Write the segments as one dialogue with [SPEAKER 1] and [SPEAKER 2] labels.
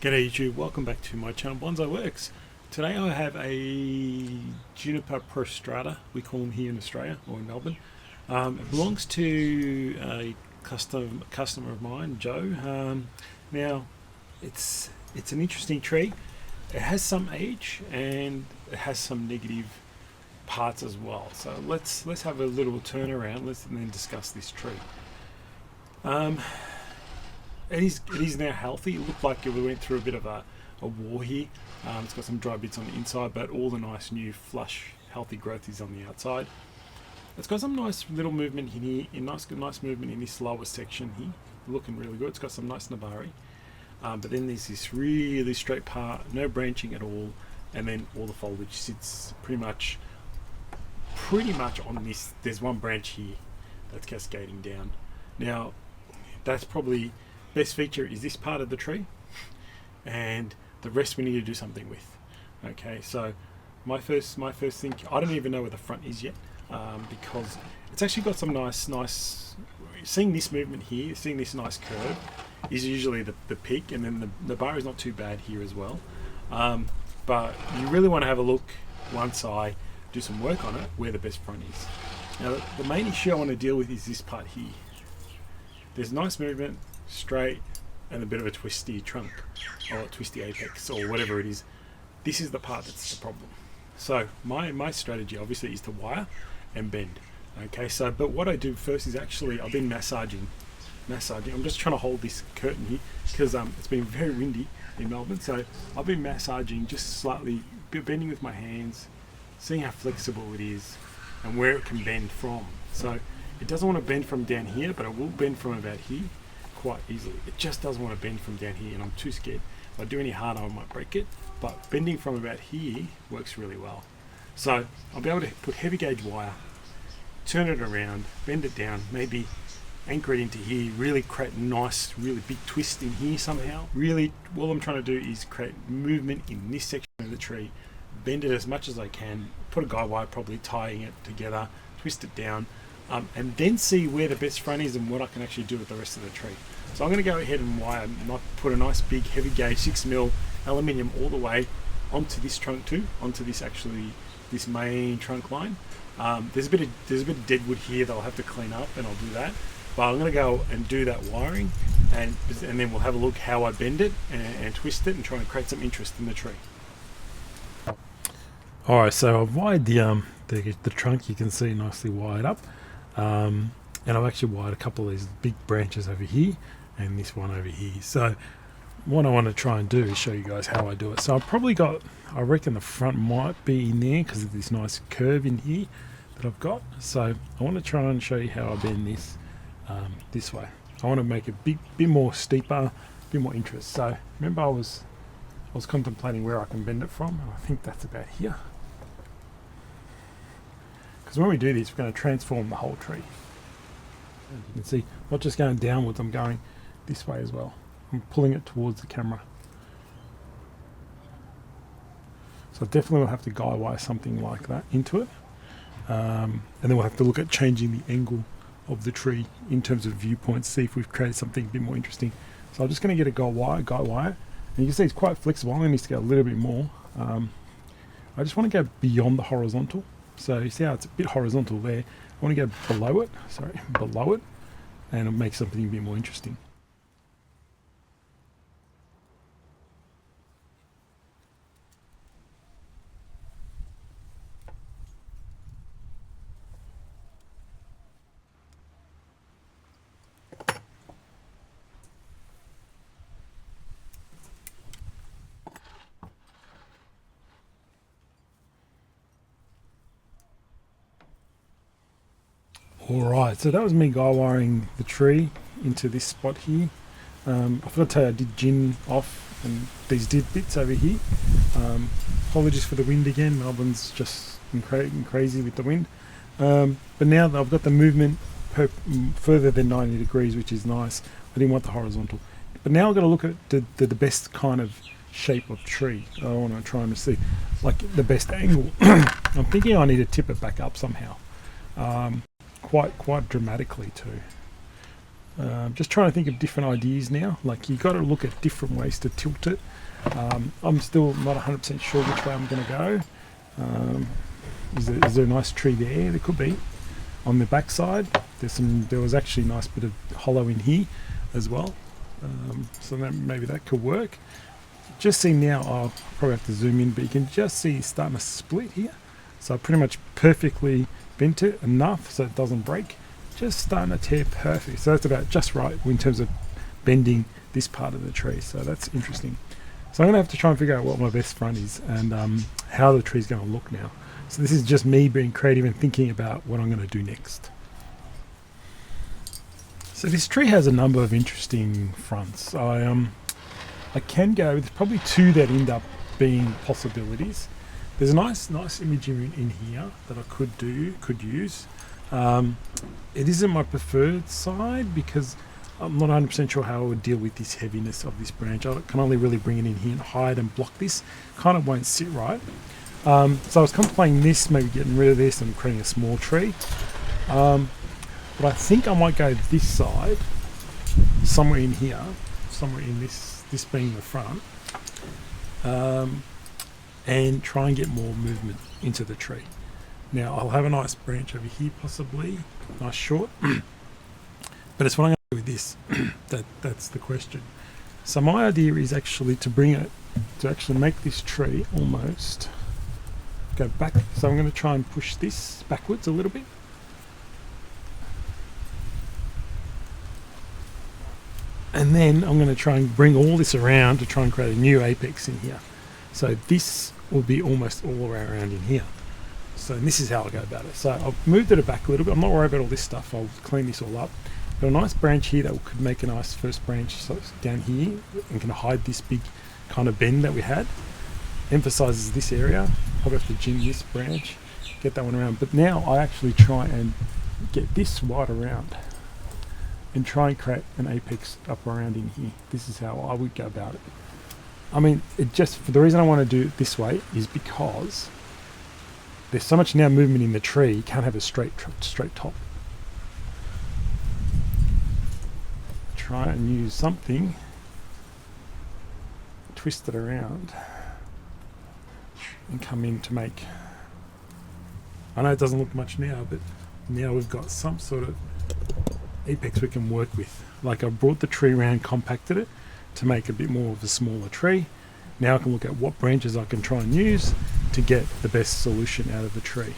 [SPEAKER 1] G'day YouTube, welcome back to my channel Bonsai Works. Today I have a Juniper prostrata, we call them here in Australia or in Melbourne. It belongs to a customer of mine, Joe. Now it's an interesting tree. It has some age and it has some negative parts as well. So let's have a little turnaround. Let's then discuss this tree. It is now healthy. It looked like we went through a bit of a war here. It's got some dry bits on the inside, but all the nice new flush healthy growth is on the outside. It's got some nice little movement in here, nice movement in this lower section here, looking really good. It's got some nice nabari, but then there's this really straight part, no branching at all, and then all the foliage sits pretty much on this. There's one branch here that's cascading down. Now that's probably best feature is this part of the tree, and the rest we need to do something with. Okay, so my first thing, I don't even know where the front is yet, because it's actually got some nice. Seeing this movement here, seeing this nice curve, is usually the peak, and then the bar is not too bad here as well. But you really want to have a look once I do some work on it where the best front is. Now the main issue I want to deal with is this part here. There's nice movement, straight, and a bit of a twisty trunk or a twisty apex or whatever it is. This is the part that's the problem. So my strategy obviously is to wire and bend. Okay, so but what I do first is actually I've been massaging. I'm just trying to hold this curtain here because it's been very windy in Melbourne, so I've been massaging just slightly, bending with my hands, seeing how flexible it is and where it can bend from. So it doesn't want to bend from down here, but it will bend from about here quite easily. It just doesn't want to bend from down here, and I'm too scared. If I do any harder, I might break it. But bending from about here works really well. So I'll be able to put heavy gauge wire, turn it around, bend it down, maybe anchor it into here, really create a nice, really big twist in here somehow. Really, all I'm trying to do is create movement in this section of the tree, bend it as much as I can, put a guide wire probably tying it together, twist it down, and then see where the best front is and what I can actually do with the rest of the tree. So I'm going to go ahead and wire, put a nice big heavy gauge 6mm aluminium all the way onto this trunk too, onto this main trunk line. There's a bit of dead wood here that I'll have to clean up, and I'll do that. But I'm going to go and do that wiring, and then we'll have a look how I bend it and twist it and try and create some interest in the tree.
[SPEAKER 2] All right, so I've wired the trunk. You can see nicely wired up, and I've actually wired a couple of these big branches over here and this one over here. So what I want to try and do is show you guys how I do it. So I've probably got, I reckon the front might be in there because of this nice curve in here that I've got. So I want to try and show you how I bend this way. I want to make it bit more steeper, a bit more interest. So remember I was contemplating where I can bend it from, and I think that's about here. Because when we do this, we're going to transform the whole tree. And you can see, not just going downwards, I'm going this way as well. I'm pulling it towards the camera. So definitely we'll have to guide wire something like that into it. And then we'll have to look at changing the angle of the tree in terms of viewpoints, see if we've created something a bit more interesting. So I'm just going to get a guide wire. And you can see it's quite flexible. I'm going to need to go a little bit more. I just want to go beyond the horizontal. So you see how it's a bit horizontal there. I want to go below it, and it'll make something a bit more interesting. Alright, so that was me guy wiring the tree into this spot here. I forgot to tell you I did gin off and these did bits over here. Apologies for the wind again, Melbourne's just crazy with the wind. But now that I've got the movement further than 90 degrees, which is nice. I didn't want the horizontal. But now I've got to look at the best kind of shape of tree. I want to try and see like the best angle. I'm thinking I need to tip it back up somehow. Quite dramatically too. Just trying to think of different ideas now. Like, you got to look at different ways to tilt it. I'm still not 100% sure which way I'm going to go. Is there a nice tree there? There could be. On the back side, there was actually a nice bit of hollow in here as well. So maybe that could work. Just see now, I'll probably have to zoom in, but you can just see it's starting to split here. So I pretty much perfectly bent it enough so it doesn't break. Just starting to tear perfect. So that's about just right in terms of bending this part of the tree. So that's interesting. So I'm going to have to try and figure out what my best front is and how the tree's going to look now. So this is just me being creative and thinking about what I'm going to do next. So this tree has a number of interesting fronts. I can go with probably two that end up being possibilities. There's a nice image in here that I could use. It isn't my preferred side because I'm not 100% sure how I would deal with this heaviness of this branch. I can only really bring it in here and hide and block this. Kind of won't sit right. So I was contemplating this, maybe getting rid of this and creating a small tree. But I think I might go this side, somewhere in here, somewhere in this being the front, and try and get more movement into the tree. Now I'll have a nice branch over here, possibly, nice short, but it's what I'm going to do with this. That's the question. So my idea is actually to actually make this tree almost go back. So I'm going to try and push this backwards a little bit. And then I'm going to try and bring all this around to try and create a new apex in here. So this will be almost all around in here. So this is how I'll go about it. So I've moved it back a little bit. I'm not worried about all this stuff. I'll clean this all up. Got a nice branch here that could make a nice first branch down here and can hide this big kind of bend that we had. Emphasizes this area. Probably have to jim this branch, get that one around. But now I actually try and get this wide around and try and create an apex up around in here. This is how I would go about it. I mean, for the reason I want to do it this way is because there's so much now movement in the tree, you can't have a straight top. Try and use something, twist it around, and come in to make, I know it doesn't look much now, but now we've got some sort of apex we can work with. Like, I brought the tree around, compacted it to make a bit more of a smaller tree. Now I can look at what branches I can try and use to get the best solution out of the tree.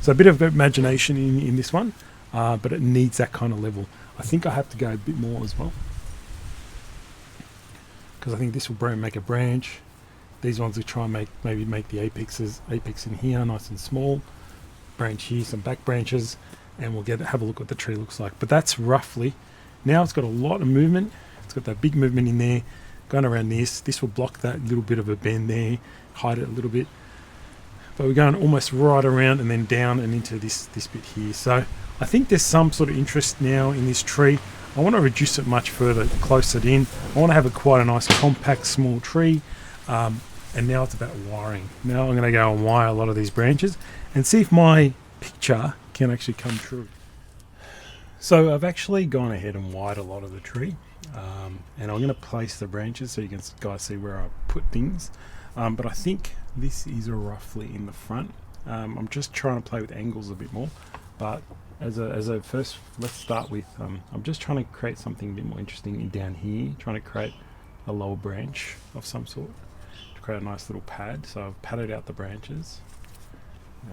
[SPEAKER 2] So a bit of imagination in this one, but it needs that kind of level. I think I have to go a bit more as well, because I think this will make a branch. These ones we try and maybe make the apex in here, nice and small. Branch here, some back branches, and we'll have a look what the tree looks like. But that's roughly. Now it's got a lot of movement. It's got that big movement in there going around this. This will block that little bit of a bend there, hide it a little bit. But we're going almost right around and then down and into this bit here. So I think there's some sort of interest now in this tree. I want to reduce it much further, close it in. I want to have quite a nice compact small tree. And now it's about wiring. Now I'm going to go and wire a lot of these branches and see if my picture can actually come true. So I've actually gone ahead and wired a lot of the tree, and I'm going to place the branches so you guys see where I put things. But I think this is roughly in the front. I'm just trying to play with angles a bit more, but as a first, let's start with I'm just trying to create something a bit more interesting down here, trying to create a lower branch of some sort to create a nice little pad. So I've padded out the branches.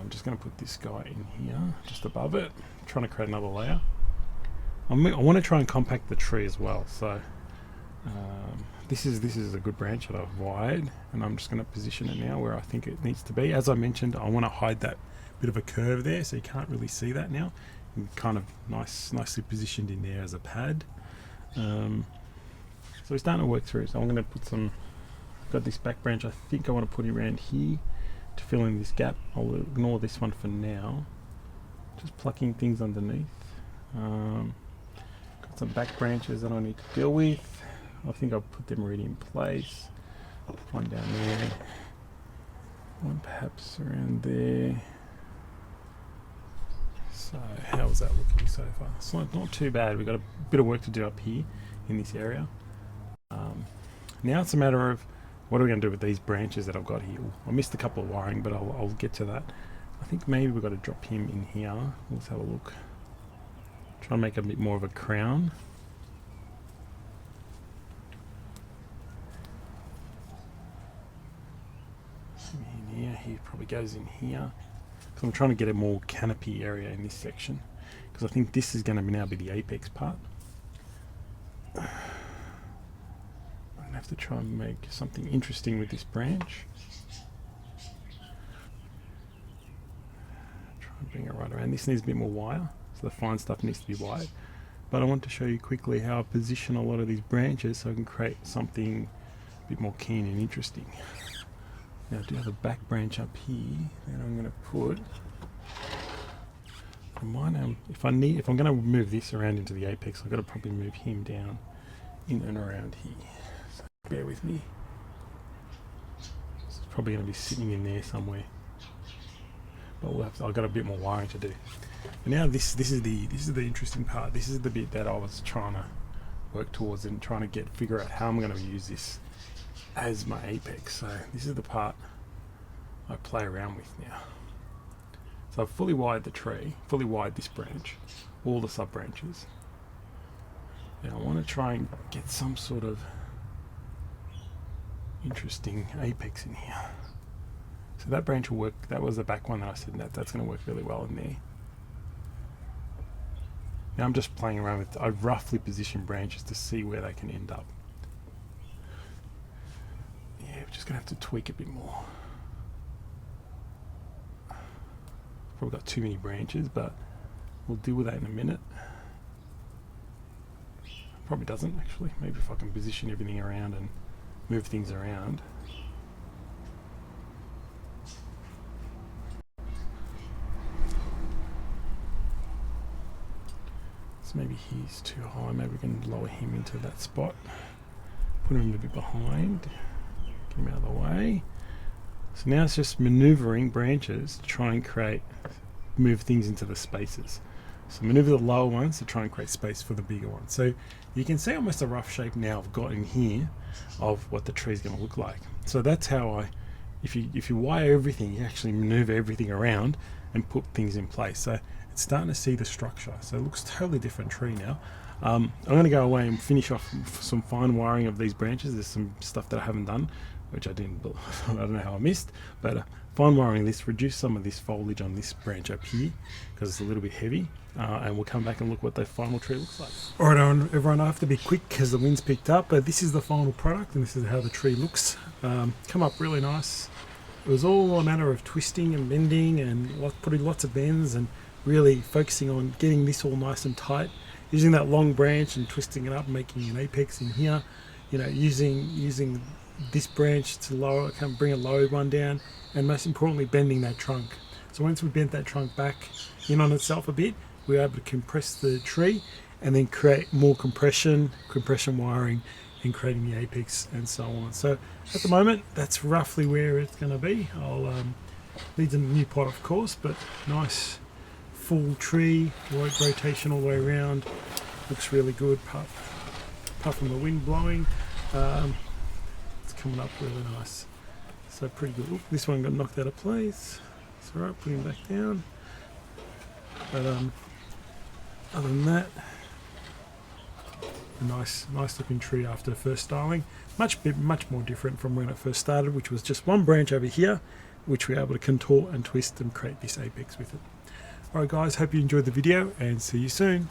[SPEAKER 2] I'm just going to put this guy in here, just above it, trying to create another layer. I want to try and compact the tree as well. So this is a good branch that I've wired, and I'm just going to position it now where I think it needs to be. As I mentioned, I want to hide that bit of a curve there, so you can't really see that now. And kind of nicely positioned in there as a pad. So we're starting to work through. So I'm going to put got this back branch I think I want to put around here to fill in this gap. I'll ignore this one for now. Just plucking things underneath. Got some back branches that I need to deal with. I think I'll put them already in place. One down there. One perhaps around there.
[SPEAKER 1] So how's that looking so far? It's not too bad. We've got a bit of work to do up here in this area. Now it's a matter of what are we going to do with these branches that I've got here. I missed a couple of wiring, but I'll get to that. I think maybe we've got to drop him in here. Let's have a look. Try and make a bit more of a crown. In here, he probably goes in here. So I'm trying to get a more canopy area in this section, because I think this is going to now be the apex part. I'm going to have to try and make something interesting with this branch. Try and bring it right around. This needs a bit more wire, so the fine stuff needs to be wired. But I want to show you quickly how I position a lot of these branches so I can create something a bit more keen and interesting. Now I do have a back branch up here, and I'm going to put. If I'm going to move this around into the apex, I've got to probably move him down in and around here. So bear with me. It's probably going to be sitting in there somewhere. But I've got a bit more wiring to do. And now this is the interesting part. This is the bit that I was trying to work towards and trying to figure out how I'm going to use this as my apex. So this is the part I play around with now. So I've fully wired the tree, fully wired this branch, all the sub branches. Now I want to try and get some sort of interesting apex in here. So that branch will work. That was the back one that I said that's going to work really well in there. Now I'm just playing around with, I roughly position branches to see where they can end up. Yeah, we're just going to have to tweak a bit more. Probably got too many branches, but we'll deal with that in a minute. Probably doesn't actually. Maybe if I can position everything around and move things around. So maybe he's too high. Maybe we can lower him into that spot. Put him a bit behind. Get him out of the way. So now it's just maneuvering branches to try and move things into the spaces. So maneuver the lower ones to try and create space for the bigger ones. So you can see almost a rough shape now I've got in here of what the tree is going to look like. So that's how if you wire everything, you actually maneuver everything around and put things in place. So it's starting to see the structure. So it looks totally different tree now. I'm going to go away and finish off some fine wiring of these branches. There's some stuff that I haven't done, which I don't know how I missed, but fine wiring this, reduce some of this foliage on this branch up here because it's a little bit heavy, and we'll come back and look what the final tree looks like. Alright everyone, I have to be quick because the wind's picked up, but this is the final product and this is how the tree looks. Come up really nice. It was all a matter of twisting and bending and putting lots of bends and really focusing on getting this all nice and tight, using that long branch and twisting it up, making an apex in here, you know, using this branch to bring a low one down, and most importantly bending that trunk. So once we bent that trunk back in on itself a bit, we were able to compress the tree and then create more compression wiring and creating the apex and so on. So at the moment that's roughly where it's going to be. I'll needs a new pot of course, but nice full tree, rotation all the way around, looks really good apart from the wind blowing. Coming up really nice, so pretty good. Oop, this one got knocked out of place. It's alright, put him back down. But other than that, a nice looking tree after first styling. Much more different from when it first started, which was just one branch over here, which we were able to contort and twist and create this apex with it. Alright guys, hope you enjoyed the video and see you soon.